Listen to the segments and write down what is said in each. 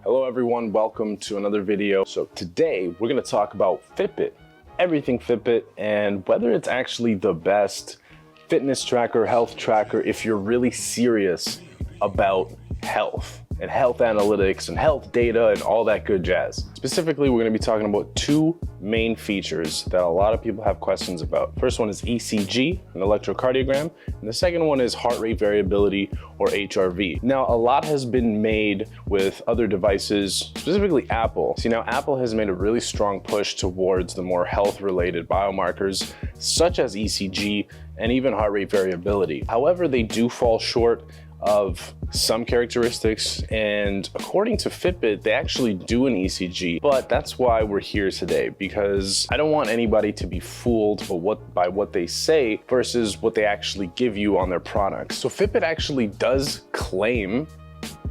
Hello everyone, welcome to another video. So today we're going to talk about Fitbit, everything Fitbit, and whether it's actually the best fitness tracker, health tracker if you're really serious about health and health analytics and health data and all that good jazz. Specifically, we're going to be talking about two main features that a lot of people have questions about. First one is ECG, an electrocardiogram, and the second one is heart rate variability, or HRV. Now, a lot has been made with other devices, specifically Apple. See, now Apple has made a really strong push towards the more health-related biomarkers, such as ECG and even heart rate variability. However, they do fall short of some characteristics, and according to Fitbit, they actually do an ECG, but that's why we're here today, because I don't want anybody to be fooled by what they say versus what they actually give you on their products. So Fitbit actually does claim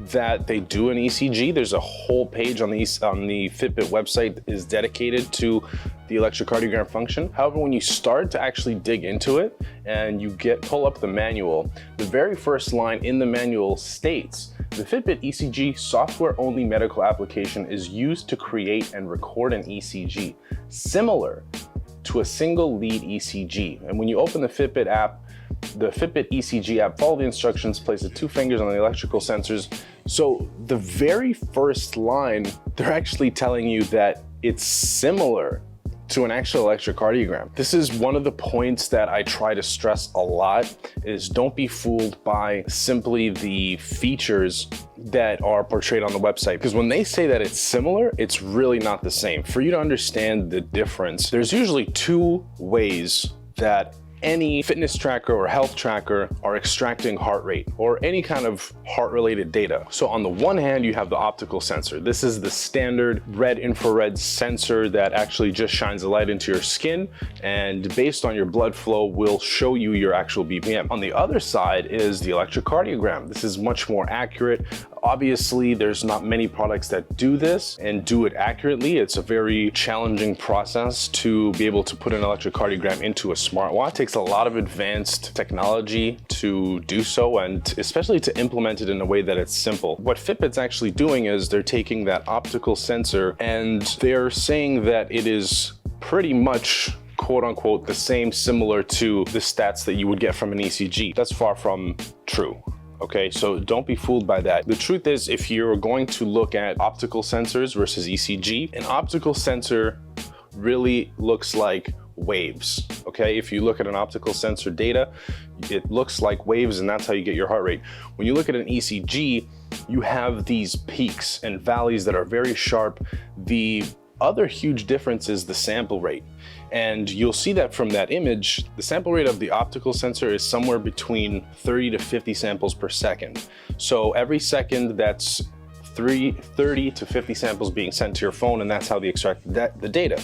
that they do an ECG. There's a whole page on the Fitbit website that is dedicated to the electrocardiogram function. However, when you start to actually dig into it and you pull up the manual, the very first line in the manual states, the Fitbit ECG software-only medical application is used to create and record an ECG, similar to a single lead ECG. And when you open the Fitbit app, the Fitbit ECG app, follow the instructions, place the 2 fingers on the electrical sensors. So the very first line, they're actually telling you that it's similar to an actual electrocardiogram. This is one of the points that I try to stress a lot, is don't be fooled by simply the features that are portrayed on the website, because when they say that it's similar, it's really not the same. For you to understand the difference, there's usually 2 ways that any fitness tracker or health tracker are extracting heart rate or any kind of heart-related data. So on the one hand, you have the optical sensor. This is the standard red infrared sensor that actually just shines a light into your skin, and based on your blood flow will show you your actual BPM. On the other side is the electrocardiogram. This is much more accurate. Obviously, there's not many products that do this and do it accurately. It's a very challenging process to be able to put an electrocardiogram into a smartwatch. It takes a lot of advanced technology to do so, and especially to implement it in a way that it's simple. What Fitbit's actually doing is they're taking that optical sensor and they're saying that it is pretty much quote unquote the same, similar to the stats that you would get from an ECG. That's far from true. Okay, so don't be fooled by that. The truth is, if you're going to look at optical sensors versus ECG, an optical sensor really looks like waves. Okay, if you look at an optical sensor data, it looks like waves, and that's how you get your heart rate. When you look at an ECG, you have these peaks and valleys that are very sharp. The other huge difference is the sample rate. And you'll see that from that image, the sample rate of the optical sensor is somewhere between 30 to 50 samples per second. So every second, that's 30 to 50 samples being sent to your phone, and that's how they extract the data.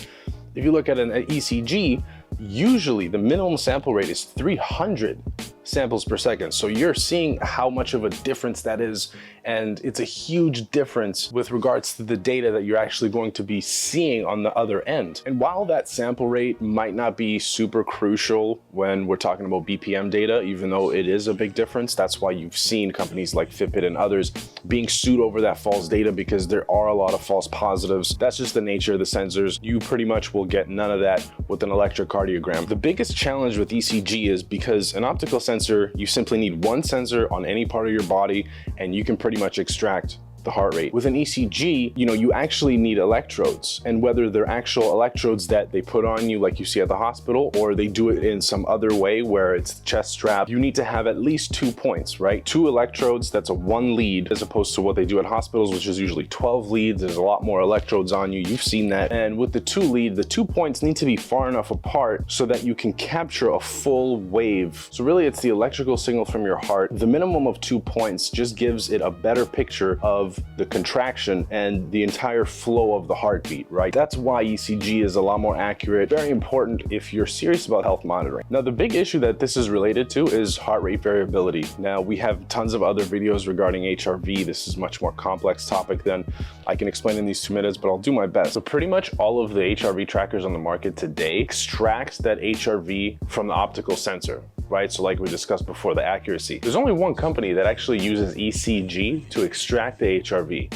If you look at an ECG, usually the minimum sample rate is 300 samples per second. So you're seeing how much of a difference that is, and it's a huge difference with regards to the data that you're actually going to be seeing on the other end. And while that sample rate might not be super crucial when we're talking about BPM data, even though it is a big difference, that's why you've seen companies like Fitbit and others being sued over that false data, because there are a lot of false positives. That's just the nature of the sensors. You pretty much will get none of that with an electrocardiogram. The biggest challenge with ECG is because an optical sensor, you simply need one sensor on any part of your body and you can pretty much extract the heart rate. With an ECG, you actually need electrodes, and whether they're actual electrodes that they put on you like you see at the hospital, or they do it in some other way where it's chest strap, you need to have at least 2 points, right? 2 electrodes, that's a 1 lead, as opposed to what they do at hospitals, which is usually 12 leads. There's a lot more electrodes on you. You've seen that. And with the 2 lead, the 2 points need to be far enough apart so that you can capture a full wave. So really, it's the electrical signal from your heart. The minimum of 2 points just gives it a better picture of of the contraction and the entire flow of the heartbeat, right? That's why ECG is a lot more accurate, very important if you're serious about health monitoring. Now, the big issue that this is related to is heart rate variability. Now, we have tons of other videos regarding HRV. This is a much more complex topic than I can explain in these 2 minutes, but I'll do my best. So pretty much all of the HRV trackers on the market today extracts that HRV from the optical sensor, right? So like we discussed before, the accuracy. There's only one company that actually uses ECG to extract the HRV.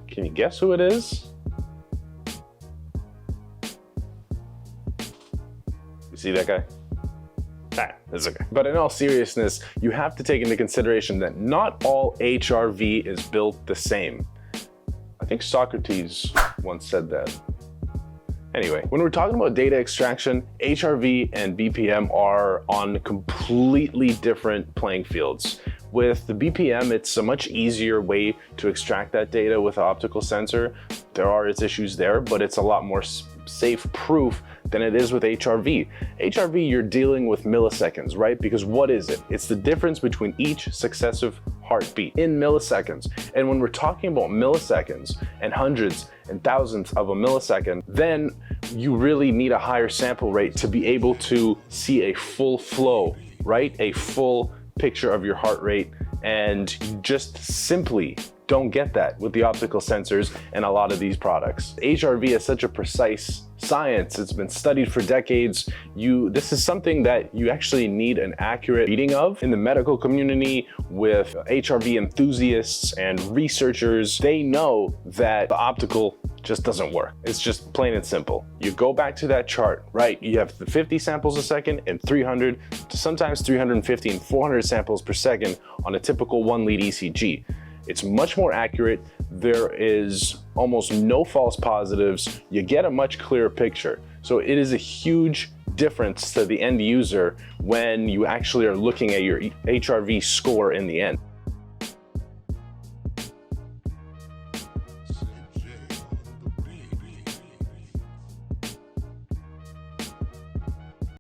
Can you guess who it is? You see that guy? That's okay. But in all seriousness, you have to take into consideration that not all HRV is built the same. I think Socrates once said that. Anyway, when we're talking about data extraction, HRV and BPM are on completely different playing fields. With the BPM, it's a much easier way to extract that data with an optical sensor. There are its issues there, but it's a lot more safe proof than it is with HRV. HRV, you're dealing with milliseconds, right? Because what is it? It's the difference between each successive heartbeat in milliseconds. And when we're talking about milliseconds and hundreds and thousands of a millisecond, then you really need a higher sample rate to be able to see a full flow, right? A full picture of your heart rate, and you just simply don't get that with the optical sensors and a lot of these products. HRV is such a precise science. It's been studied for decades. This is something that you actually need an accurate reading of. In the medical community, with HRV enthusiasts and researchers, they know that the optical just doesn't work. It's just plain and simple. You go back to that chart, right? You have the 50 samples a second and 300 to sometimes 350 and 400 samples per second on a typical 1-lead ECG. It's much more accurate. There is almost no false positives. You get a much clearer picture. So it is a huge difference to the end user when you actually are looking at your HRV score in the end.